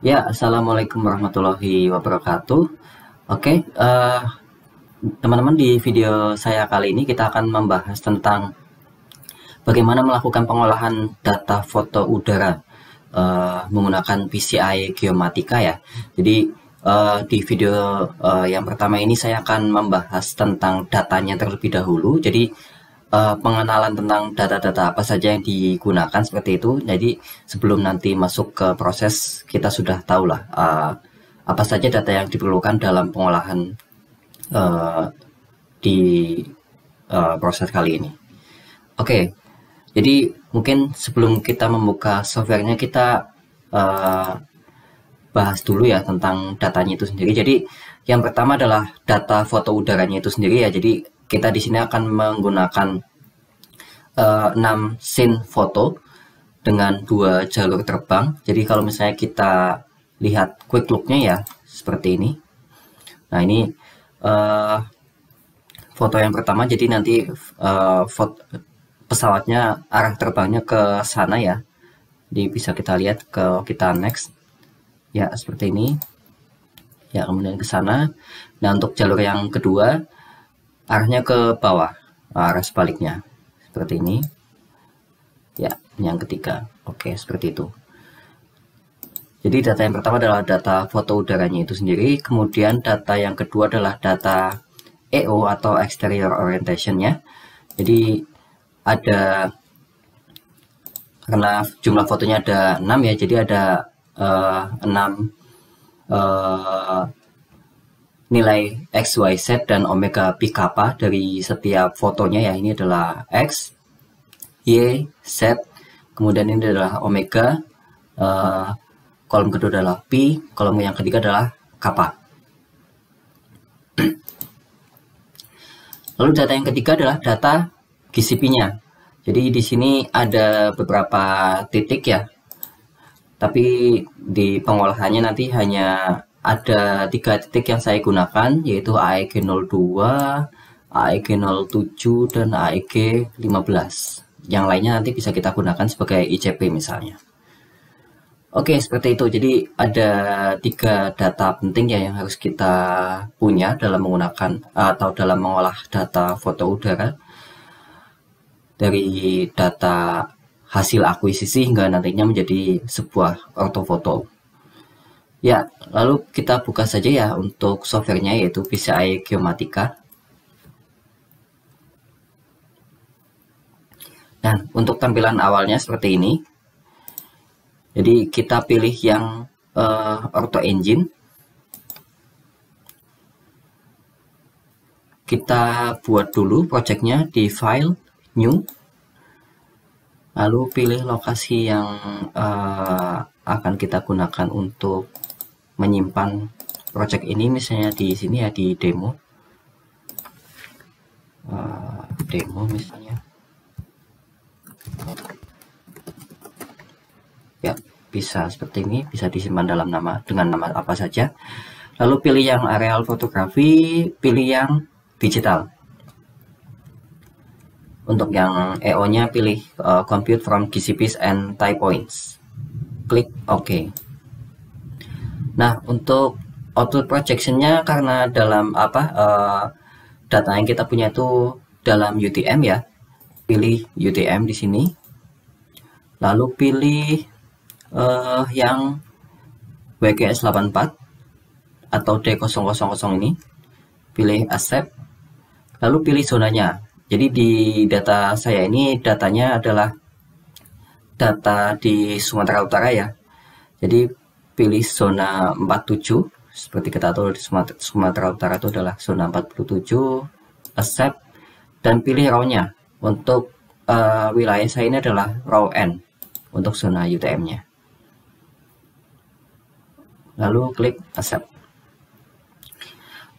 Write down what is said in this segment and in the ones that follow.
Ya, assalamualaikum warahmatullahi wabarakatuh. Oke, teman-teman, di video saya kali ini kita akan membahas tentang bagaimana melakukan pengolahan data foto udara menggunakan PCI Geomatica ya. Jadi di video yang pertama ini saya akan membahas tentang datanya terlebih dahulu. Jadi pengenalan tentang data-data apa saja yang digunakan seperti itu. Jadi sebelum nanti masuk ke proses, kita sudah tahulah apa saja data yang diperlukan dalam pengolahan uh, di proses kali ini. Oke, jadi mungkin sebelum kita membuka softwarenya, kita uh, bahas dulu ya tentang datanya itu sendiri. Jadi yang pertama adalah data foto udaranya itu sendiri ya. Jadi kita di sini akan menggunakan 6 scene foto dengan 2 jalur terbang. Jadi kalau misalnya kita lihat quick look-nya ya seperti ini. Nah, ini foto yang pertama. Jadi nanti pesawatnya arah terbangnya ke sana ya. Jadi bisa kita lihat kita next. Ya, seperti ini. Ya, kemudian ke sana. Nah, untuk jalur yang kedua arahnya ke bawah, arah sebaliknya. Seperti ini. Ya, yang ketiga. Oke, seperti itu. Jadi data yang pertama adalah data foto udaranya itu sendiri. Kemudian data yang kedua adalah data EO atau exterior orientation-nya. Jadi ada, karena jumlah fotonya ada 6 ya, jadi ada 6 nilai X, Y, Z dan omega pi kappa dari setiap fotonya ya. Ini adalah X, Y, Z, kemudian ini adalah omega, kolom kedua adalah pi, kolom yang ketiga adalah kappa. Lalu data yang ketiga adalah data GCP-nya. Jadi di sini ada beberapa titik ya, tapi di pengolahannya nanti hanya ada 3 titik yang saya gunakan, yaitu AEG 02, AEG 07, dan AEG 15. Yang lainnya nanti bisa kita gunakan sebagai ICP misalnya. Oke, seperti itu. Jadi ada 3 data penting ya yang harus kita punya dalam menggunakan atau dalam mengolah data foto udara, dari data hasil akuisisi hingga nantinya menjadi sebuah ortofoto. Ya, lalu kita buka saja ya untuk softwarenya, yaitu PCI Geomatica. Nah, untuk tampilan awalnya seperti ini. Jadi kita pilih yang Auto Engine. Kita buat dulu projectnya di File, New. Lalu pilih lokasi yang akan kita gunakan untuk menyimpan project ini, misalnya di sini ya, di demo. Demo misalnya. Ya, bisa seperti ini, bisa disimpan dalam dengan nama apa saja. Lalu pilih yang areal fotografi, pilih yang digital. Untuk yang EO-nya pilih compute from GCPs and tie points. Klik OK. Nah, untuk output projection-nya, karena dalam data yang kita punya itu dalam UTM ya, pilih UTM di sini. Lalu pilih yang WGS84 atau D000 ini, pilih accept, lalu pilih zonanya. Jadi di data saya ini datanya adalah data di Sumatera Utara ya. Jadi pilih zona 47, seperti kita tahu di Sumatera Utara itu adalah zona 47, accept, dan pilih row-nya. Untuk wilayah saya ini adalah row N untuk zona UTM-nya. Lalu klik accept.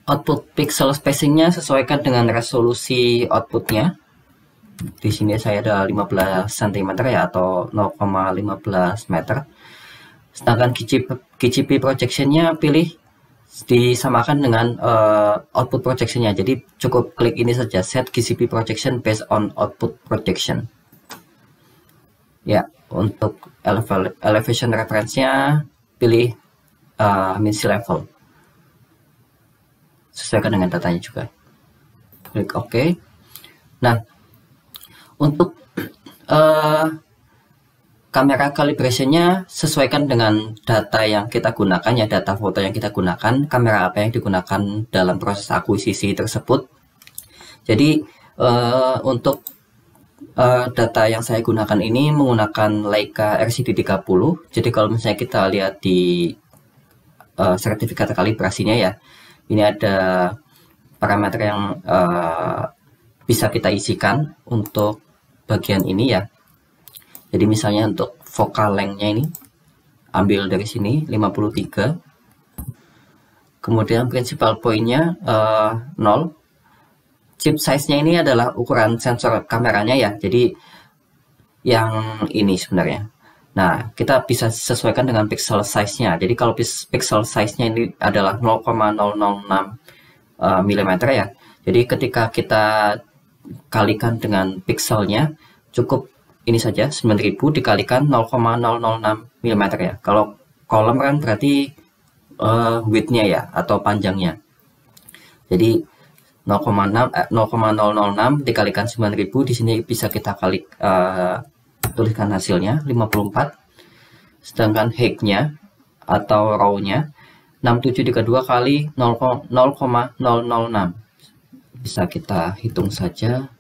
Output pixel spacing-nya sesuaikan dengan resolusi outputnya. Di sini saya ada 15 cm ya, atau 0,15 meter. Sedangkan GCP projection-nya pilih disamakan dengan output projection-nya. Jadi cukup klik ini saja, set GCP projection based on output projection. Ya, untuk elevation reference-nya pilih mean sea level. Sesuaikan dengan datanya juga. Klik OK. Nah, untuk kamera calibration-nya sesuaikan dengan data yang kita gunakan ya, data foto yang kita gunakan, kamera apa yang digunakan dalam proses akuisisi tersebut. Jadi untuk data yang saya gunakan ini menggunakan Leica RCD30. Jadi kalau misalnya kita lihat di sertifikat kalibrasinya ya, ini ada parameter yang bisa kita isikan untuk bagian ini ya. Jadi misalnya untuk focal length-nya ini ambil dari sini 53. Kemudian principal point-nya 0. Chip size-nya ini adalah ukuran sensor kameranya ya. Jadi yang ini sebenarnya. Nah, kita bisa sesuaikan dengan pixel size-nya. Jadi kalau pixel size-nya ini adalah 0,006 mm ya. Jadi ketika kita kalikan dengan pixelnya, cukup ini saja 9000 dikalikan 0,006 mm ya. Kalau kolom kan berarti width-nya ya atau panjangnya. Jadi 0,006 dikalikan 9000, di sini bisa kita tuliskan hasilnya 54. Sedangkan height-nya atau raw-nya 67 dikali 2 kali 0,006. Bisa kita hitung saja.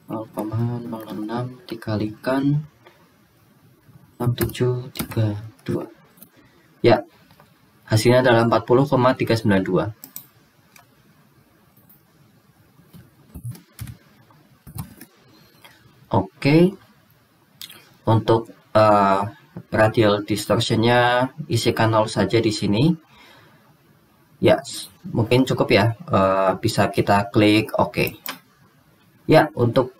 0,06 dikalikan 6732. Ya, hasilnya adalah 40,392. Oke. Untuk radial distortionnya isikan 0 saja di sini. Ya, mungkin cukup ya. Bisa kita klik OK. Ya, untuk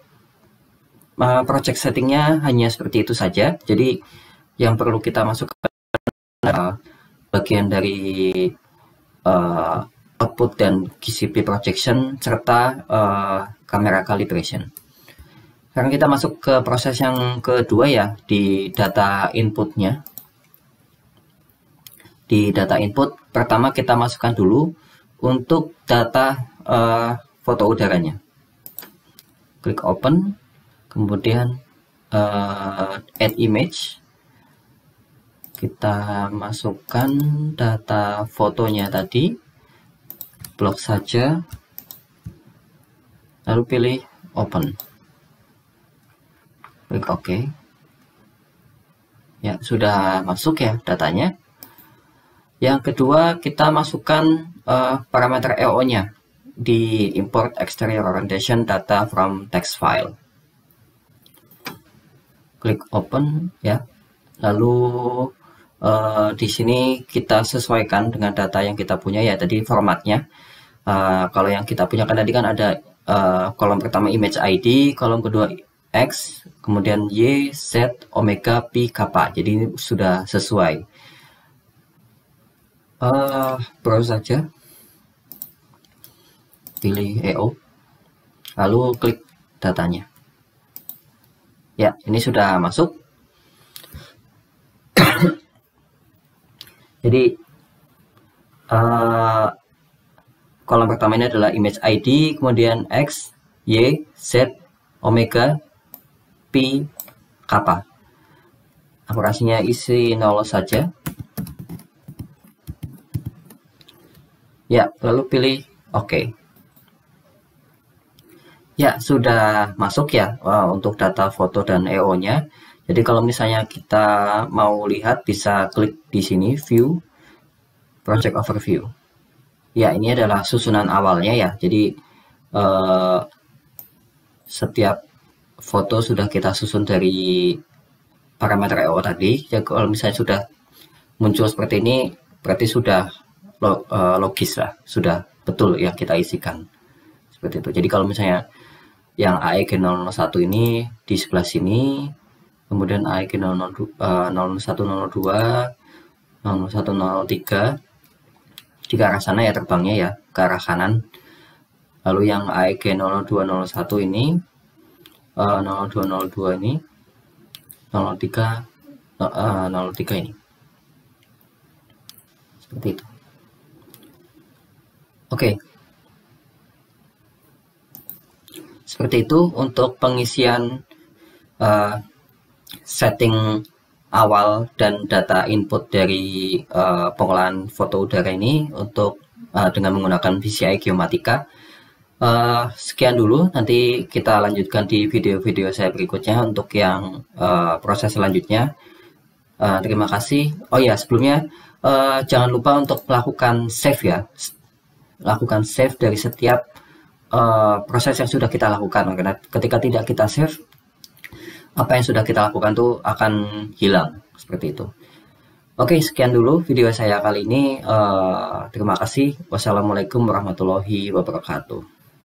project settingnya hanya seperti itu saja. Jadi yang perlu kita masukkan bagian dari output dan GCP projection serta kamera calibration. Sekarang kita masuk ke proses yang kedua ya, di data inputnya. Di data input pertama kita masukkan dulu untuk data foto udaranya. Klik open, kemudian add image. Kita masukkan data fotonya tadi, blok saja, lalu pilih open. Klik OK. Ya, sudah masuk ya datanya. Yang kedua, kita masukkan parameter EO-nya di import exterior orientation data from text file. Klik open ya. Lalu di sini kita sesuaikan dengan data yang kita punya ya, tadi formatnya. Kalau yang kita punya kan tadi kan ada kolom pertama image ID, kolom kedua X, kemudian Y, Z, omega, Pi, kappa. Jadi ini sudah sesuai. Browse saja, pilih EO, lalu klik datanya. Ya, ini sudah masuk. Jadi kolom pertama ini adalah image ID, kemudian X, Y, Z, omega, Pi, kappa. Akurasinya isi 0 saja. Ya, lalu pilih OK. Ya, sudah masuk ya untuk data foto dan EO-nya. Jadi kalau misalnya kita mau lihat bisa klik di sini View, Project Overview. Ya, ini adalah susunan awalnya ya. Jadi setiap foto sudah kita susun dari parameter EO tadi. Ya, kalau misalnya sudah muncul seperti ini, berarti sudah logis lah, sudah betul yang kita isikan. Seperti itu. Jadi kalau misalnya yang AEG 001 ini di sebelah sini, kemudian AEG 0102, 0103 di arah sana ya terbangnya ya, ke arah kanan. Lalu yang AEG 0201 ini, 0202 ini, 03, 03 ini. Seperti itu. Oke. Seperti itu untuk pengisian setting awal dan data input dari pengolahan foto udara ini untuk dengan menggunakan VCI Geomatika. Sekian dulu, nanti kita lanjutkan di video-video saya berikutnya untuk yang proses selanjutnya. Terima kasih. Oh ya, sebelumnya jangan lupa untuk melakukan save ya. Lakukan save dari setiap proses yang sudah kita lakukan, karena ketika tidak kita save, apa yang sudah kita lakukan tuh akan hilang, seperti itu. Oke, sekian dulu video saya kali ini. Terima kasih. Wassalamualaikum warahmatullahi wabarakatuh.